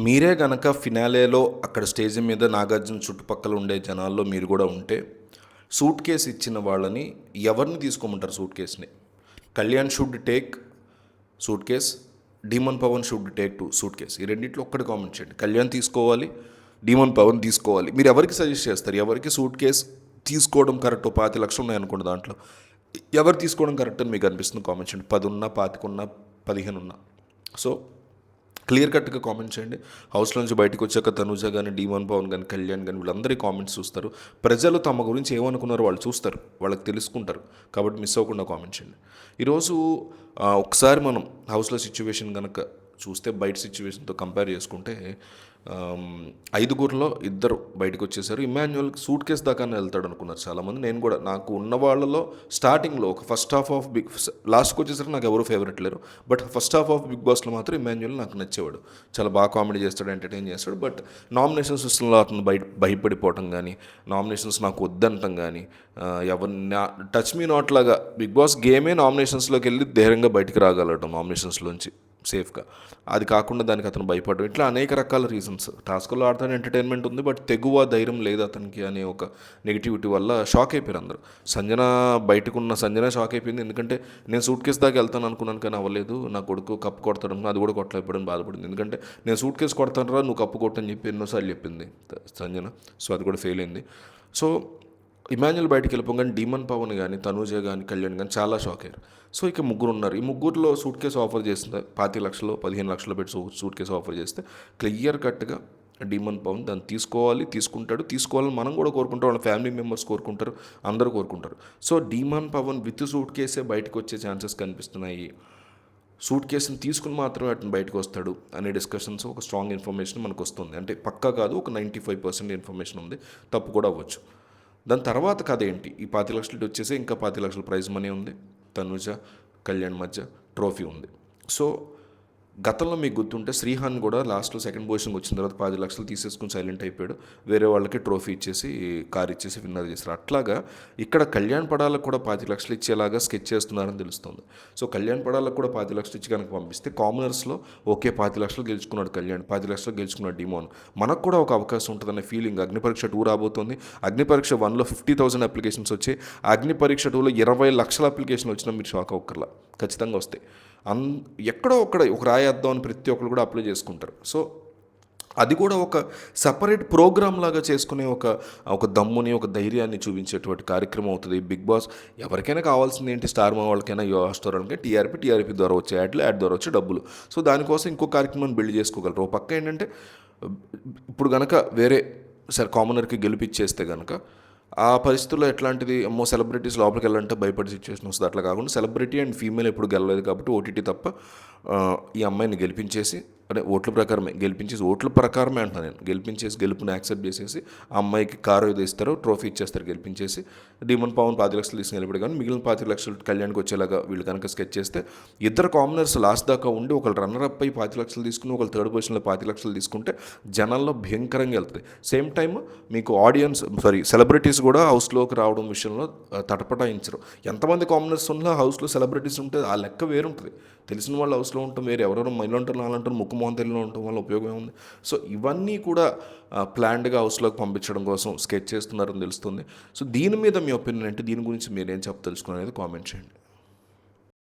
మీరే గనక ఫినాలేలో అక్కడ స్టేజ్ మీద నాగార్జున చుట్టుపక్కల ఉండే జనాల్లో మీరు కూడా ఉంటే సూట్ కేస్ ఇచ్చిన వాళ్ళని ఎవరిని తీసుకోమంటారు సూట్ కేస్ని? Kalyan should take suitcase, డీమన్ Pavan should take to suitcase. ఈ రెండింటిలో ఒక్కటి కామెంట్ చేయండి. కళ్యాణ్ తీసుకోవాలి, డీమన్ పవన్ తీసుకోవాలి. మీరు ఎవరికి సజెస్ట్ చేస్తారు? ఎవరికి సూట్ కేస్ తీసుకోవడం కరెక్ట్? 5,00,000 ఉన్నాయనుకోండి, దాంట్లో ఎవరు తీసుకోవడం కరెక్ట్ అని మీకు అనిపిస్తుంది? కామెంట్ చేయండి. 10 ఉన్నా, 25 ఉన్నా, 15 ఉన్నా. సో క్లియర్ కట్గా కామెంట్ చేయండి. హౌస్లో నుంచి బయటకు వచ్చాక తనుజ కానీ, డీమన్ పవన్ కానీ, కళ్యాణ్ కానీ వీళ్ళందరి కామెంట్స్ చూస్తారు. ప్రజలు తమ గురించి ఏమనుకున్నారో వాళ్ళు చూస్తారు, వాళ్ళకి తెలుసుకుంటారు. కాబట్టి మిస్ అవ్వకుండా కామెంట్ చేయండి. ఈరోజు ఒకసారి మనం హౌస్లో సిచ్యువేషన్ కనుక చూస్తే బయట సిచ్యువేషన్తో కంపేర్ చేసుకుంటే 5గురిలో 2 బయటకు వచ్చేసారు. ఇమాన్యుయల్ సూట్ కేస్ దాకానే వెళ్తాడు అనుకున్నారు చాలామంది. నేను కూడా నాకు ఉన్న వాళ్ళలో స్టార్టింగ్లో ఒక ఫస్ట్ హాఫ్ ఆఫ్ లాస్ట్కి వచ్చేసరికి నాకు ఎవరు ఫేవరెట్ లేరు. But first half of big బాస్లో మాత్రం ఇమాన్యుయల్ నాకు నచ్చేవాడు. చాలా బాగా కామెడీ చేస్తాడు, ఎంటర్టైన్ చేస్తాడు. బట్ నామినేషన్ సిస్టంలో అతను భయపడిపోవటం కానీ, నామినేషన్స్ నాకు వద్దంటం కానీ, ఎవరిని టచ్ మీ నాట్ లాగా బిగ్ బాస్ గేమే నామినేషన్స్లోకి వెళ్ళి ధైర్యంగా బయటికి రాగలటం నామినేషన్స్లోంచి సేఫ్గా. అది కాకుండా దానికి అతను భయపడడం, ఇట్లా అనేక రకాల రీజన్స్. టాస్క్లో ఆడతాను, ఎంటర్టైన్మెంట్ ఉంది, బట్ తెగువ ధైర్యం లేదు అతనికి అనే ఒక నెగిటివిటీ వల్ల షాక్ అయిపోయారు అందరూ. సంజన షాక్ అయిపోయింది. ఎందుకంటే నేను సూట్ కేసు దాకా వెళ్తాను అనుకున్నాను, కానీ అవ్వలేదు. నా కొడుకు కప్పు కొడతాడు, అది కూడా కొట్టలేకపోవడం బాధపడింది. ఎందుకంటే నేను సూట్ కేసు కొడతాను రా, నువ్వు కప్పు కొట్టని చెప్పి ఎన్నోసార్లు చెప్పింది సంజన. సో అది కూడా ఫెయిల్ అయింది. సో ఇమాన్యుయల్ బయటికి వెళ్ళిపోగానే డీమన్ పవన్ కానీ, తనూజ కానీ, కళ్యాణ్ కానీ చాలా షాక్ అయ్యారు. సో ఇక 3 ఉన్నారు. ఈ 3లో సూట్ కేసు ఆఫర్ చేస్తుంది 25,00,000 15,00,000 పెట్టి సూట్ కేసు ఆఫర్ చేస్తే క్లియర్ కట్గా డీమన్ పవన్ దాన్ని తీసుకోవాలని మనం కూడా కోరుకుంటాం, వాళ్ళ ఫ్యామిలీ మెంబర్స్ కోరుకుంటారు, అందరూ కోరుకుంటారు. సో డీమన్ పవన్ విత్ సూట్ కేసే బయటకు వచ్చే ఛాన్సెస్ కనిపిస్తున్నాయి. సూట్ కేసుని తీసుకుని మాత్రమే అతను బయటకు వస్తాడు అనే డిస్కషన్స్, ఒక స్ట్రాంగ్ ఇన్ఫర్మేషన్ మనకు వస్తుంది. అంటే పక్కా కాదు, ఒక 95% ఇన్ఫర్మేషన్ ఉంది, తప్పు కూడా అవ్వచ్చు. దాని తర్వాత కథ ఏంటి? ఈ 25,00,000 వచ్చేసి ఇంకా 25,00,000 ప్రైజ్ మనీ ఉంది, తనుజ కళ్యాణ్ మధ్య ట్రోఫీ ఉంది. సో గతంలో మీకు గుర్తుంటే శ్రీహాన్ కూడా లాస్ట్లో సెకండ్ పొజిషన్కి వచ్చిన తర్వాత 10,00,000 తీసేసుకుని సైలెంట్ అయిపోయాడు. వేరే వాళ్ళకి ట్రోఫీ ఇచ్చేసి, కార్ ఇచ్చేసి విన్నర్ చేశారు. అట్లాగా ఇక్కడ కళ్యాణ్ పడాలకు కూడా 25,00,000 ఇచ్చేలాగా స్కెచ్ చేస్తున్నారని తెలుస్తుంది. సో కళ్యాణ్ పడాలకు కూడా 25,00,000 ఇచ్చి కనుక పంపిస్తే కామనర్స్లో ఓకే 25,00,000 గెలుచుకున్నాడు కళ్యాణ్, 10,00,000 గెలుచుకున్నాడు డిమోన్, మనకు కూడా ఒక అవకాశం ఉంటుందనే ఫీలింగ్. అగ్నిపరీక్ష 2 రాబోతోంది. అగ్నిపరీక్ష 1లో 50,000 అప్లికేషన్స్ వచ్చాయి. అగ్నిపరీక్ష 2లో 20,00,000 అప్లికేషన్లు వచ్చినా మీరు షాక్ అవ్వక్కర్లా, ఖచ్చితంగా వస్తాయి. ఎక్కడో ఒక రాయేద్దాం అని ప్రతి ఒక్కరు కూడా అప్లై చేసుకుంటారు. సో అది కూడా ఒక సపరేట్ ప్రోగ్రామ్ లాగా చేసుకునే ఒక దమ్ముని, ఒక ధైర్యాన్ని చూపించేటువంటి కార్యక్రమం అవుతుంది బిగ్ బాస్. ఎవరికైనా కావాల్సింది ఏంటి? స్టార్ మా వాళ్ళకైనా, హాట్స్టార్ వాళ్ళకి టీఆర్పీ ద్వారా వచ్చే యాడ్ ద్వారా వచ్చే డబ్బులు. సో దానికోసం ఇంకో కార్యక్రమం బిల్డ్ చేసుకోగలరు. ఒక పక్క ఏంటంటే ఇప్పుడు కనుక వేరే కామనర్కి గెలిపిచ్చేస్తే కనుక ఆ పరిస్థితుల్లో ఎట్లాంటిది, సెలబ్రిటీస్ లోపలికి వెళ్ళాలంటే భయపడే సిచ్యువేషన్ వస్తుంది. అట్లా కాకుండా సెలబ్రిటీ అండ్ ఫీమేల్ ఎప్పుడు గెలలేదు కాబట్టి ఓటీటీ తప్ప ఈ అమ్మాయిని గెలిపించేసి, అంటే ఓట్ల ప్రకారమే అంటున్నాను నేను, గెలుపుని యాక్సెప్ట్ చేసేసి ఆ అమ్మాయికి కారు ఏదో ఇస్తారు, ట్రోఫీ ఇచ్చేస్తారు గెలిపించేసి. డీమన్ పవన్ 25,00,000 తీసుకుని వెళ్ళిపోయాడు. కానీ మిగిలిన 25,00,000 కళ్యాణ్కి వచ్చేలాగా వీళ్ళు కనుక స్కెచ్ చేస్తే, 2 కామనర్స్ లాస్ట్ దాకా ఉండి ఒకళ్ళు రన్నర్ అప్ అయి 25,00,000 తీసుకుని, ఒకళ్ళు థర్డ్ పొజిషన్లో 25,00,000 తీసుకుంటే జనాల్లో భయంకరంగా వెళ్తుంది. సేమ్ టైం మీకు సెలబ్రిటీస్ కూడా హౌస్లోకి రావడం విషయంలో తటపటాయించరు. ఎంతమంది కామనర్స్ ఉన్నా హౌస్లో సెలబ్రిటీస్ ఉంటే ఆ లెక్క వేరుంటుంది. తెలిసిన వాళ్ళు హౌస్లో ఉంటాం, వేరు ఎవరెవరో మైలు ఉంటారు, నాలంటారు, ముక్కు మొహం తెలియలో ఉండటం వల్ల ఉపయోగం ఉంది. సో ఇవన్నీ కూడా ప్లాన్డ్గా హౌస్లోకి పంపించడం కోసం స్కెచ్ చేస్తున్నారని తెలుస్తుంది. సో దీని మీద మీ ఒపీనియన్ ఏంటి? దీని గురించి మీరేం తెలుసుకునేది కామెంట్ చేయండి.